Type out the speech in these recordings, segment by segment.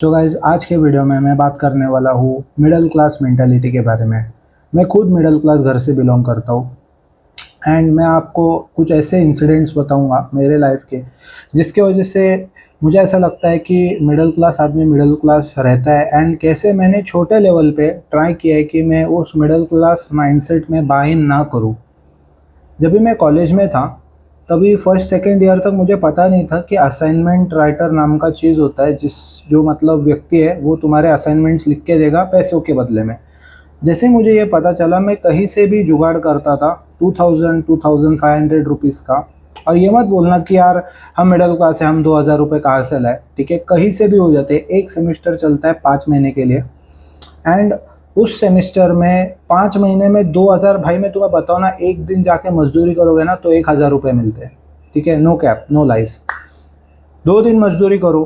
तो गाइज आज के वीडियो में मैं बात करने वाला हूँ मिडिल क्लास मेंटालिटी के बारे में। मैं खुद मिडिल क्लास घर से बिलोंग करता हूँ एंड मैं आपको कुछ ऐसे इंसिडेंट्स बताऊँगा मेरे लाइफ के जिसके वजह से मुझे ऐसा लगता है कि मिडिल क्लास आदमी मिडिल क्लास रहता है एंड कैसे मैंने छोटे लेवल पे ट्राई किया है कि मैं उस मिडिल क्लास माइंडसेट में बाय इन ना करूँ। जब भी मैं कॉलेज में था तभी फर्स्ट सेकेंड ईयर तक मुझे पता नहीं था कि असाइनमेंट राइटर नाम का चीज़ होता है, जो मतलब व्यक्ति है वो तुम्हारे असाइनमेंट्स लिख के देगा पैसों के बदले में। जैसे ही मुझे ये पता चला मैं कहीं से भी जुगाड़ करता था 2500 रुपीज़ का। और ये मत बोलना कि यार हम मिडिल क्लास है हम 2000 रुपये कहाँ से लाए, ठीक है, कहीं से भी हो जाते हैं। एक सेमिस्टर चलता है 5 महीने के लिए एंड उस सेमिस्टर में 5 महीने में 2000, भाई मैं तुम्हें बताऊँ ना, एक दिन जाके मजदूरी करोगे ना तो 1000 रुपये मिलते हैं, ठीक है, नो कैप नो लाइस। 2 दिन मजदूरी करो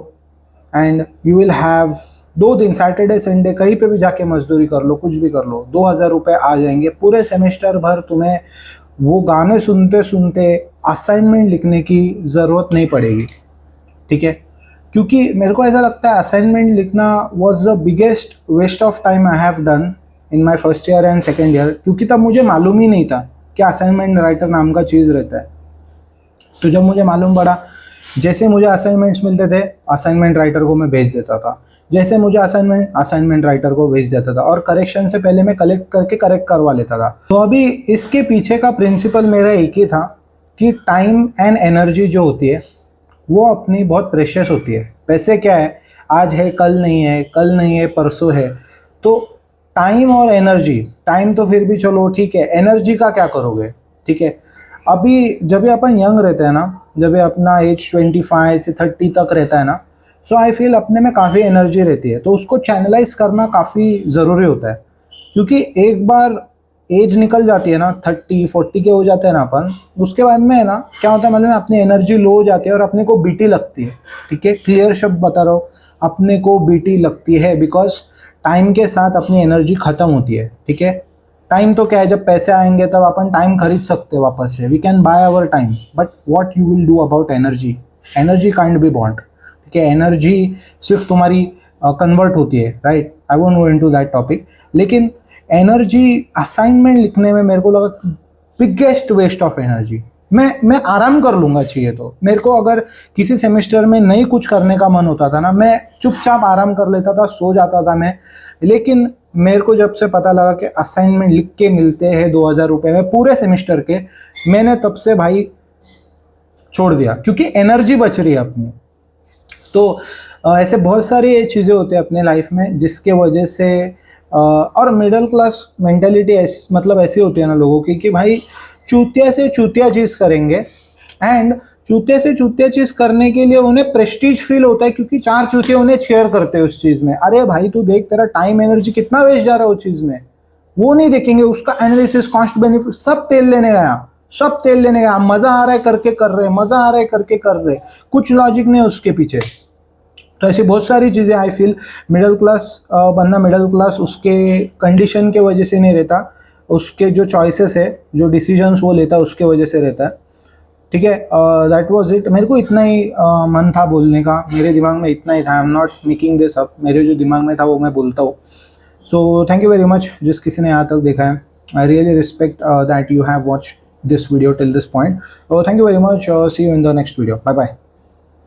एंड यू विल हैव 2 दिन सैटरडे संडे कहीं पे भी जाके मजदूरी कर लो, कुछ भी कर लो, 2000 रुपये आ जाएंगे। पूरे सेमेस्टर भर तुम्हें वो गाने सुनते सुनते असाइनमेंट लिखने की ज़रूरत नहीं पड़ेगी, ठीक है। क्योंकि मेरे को ऐसा लगता है असाइनमेंट लिखना was the biggest waste of time I have done in my first year and second year, क्योंकि तब मुझे मालूम ही नहीं था कि असाइनमेंट राइटर नाम का चीज़ रहता है। तो जब मुझे मालूम पड़ा, जैसे मुझे असाइनमेंट्स मिलते थे असाइनमेंट राइटर को मैं भेज देता था, जैसे मुझे असाइनमेंट राइटर को भेज देता था और करेक्शन से पहले मैं कलेक्ट करके करेक्ट करवा लेता था। तो अभी इसके पीछे का प्रिंसिपल मेरा एक ही था कि टाइम एंड एनर्जी जो होती है वो अपनी बहुत प्रेशियस होती है। पैसे क्या है, आज है कल नहीं है, कल नहीं है परसों है। तो टाइम और एनर्जी, टाइम तो फिर भी चलो ठीक है, एनर्जी का क्या करोगे, ठीक है। अभी जब भी अपन यंग रहते हैं ना, जब भी अपना एज 25 से 30 तक रहता है ना, सो आई फील अपने में काफ़ी एनर्जी रहती है, तो उसको चैनलाइज करना काफ़ी ज़रूरी होता है। क्योंकि एक बार एज निकल जाती है ना, 30-40 के हो जाते हैं ना अपन, उसके बाद में है ना क्या होता है, मतलब अपनी एनर्जी लो हो जाती है और अपने को बीटी लगती है, ठीक है, क्लियर शब्द बता रहा हूँ, अपने को बीटी लगती है बिकॉज टाइम के साथ अपनी एनर्जी ख़त्म होती है, ठीक है। टाइम तो क्या है, जब पैसे आएंगे तब अपन टाइम खरीद सकते हैं वापस से, we can buy our time, but what you will do about energy, energy kind be bond, ठीक है। एनर्जी सिर्फ तुम्हारी कन्वर्ट होती है, right, I won't go into that topic. लेकिन एनर्जी असाइनमेंट लिखने में मेरे को लगा बिगेस्ट वेस्ट ऑफ एनर्जी। मैं आराम कर लूँगा चाहिए तो, मेरे को अगर किसी सेमेस्टर में नहीं कुछ करने का मन होता था ना, मैं चुपचाप आराम कर लेता था, सो जाता था मैं। लेकिन मेरे को जब से पता लगा कि असाइनमेंट लिख के मिलते हैं 2000 रुपये में पूरे सेमेस्टर के, मैंने तब से भाई छोड़ दिया, क्योंकि एनर्जी बच रही है अपनी। तो ऐसे बहुत सारी चीज़ें होती हैं अपने लाइफ में जिसके वजह से और मिडिल क्लास मेंटेलिटी ऐसी, मतलब ऐसी होती है ना लोगों की कि भाई चूतिया से चूतिया चीज़ करेंगे एंड चूतिया से चूतिया चीज़ करने के लिए उन्हें प्रेस्टीज फील होता है, क्योंकि 4 चूतिया उन्हें शेयर करते हैं उस चीज़ में। अरे भाई तू देख, तेरा टाइम एनर्जी कितना वेस्ट जा रहा है उस चीज़ में, वो नहीं देखेंगे, उसका एनालिसिस कॉस्ट बेनिफिट सब तेल लेने गया, सब तेल लेने गया, मज़ा आ रहा है करके कर रहे, मज़ा आ रहा है करके कर रहे, कुछ लॉजिक नहीं उसके पीछे। तो ऐसी बहुत सारी चीज़ें आई फील मिडिल क्लास बंदा मिडिल क्लास उसके कंडीशन के वजह से नहीं रहता, उसके जो चॉइसेस है, जो डिसीजंस वो लेता है उसके वजह से रहता है, ठीक है। दैट वाज इट, मेरे को इतना ही मन था बोलने का, मेरे दिमाग में इतना ही था, I am not making this up, मेरे जो दिमाग में था वो मैं बोलता हूँ। So thank you very much जिस किसी ने यहाँ तक देखा है, I really respect that you have watch this video till this point. Thank you very much, see you in the next video, bye bye.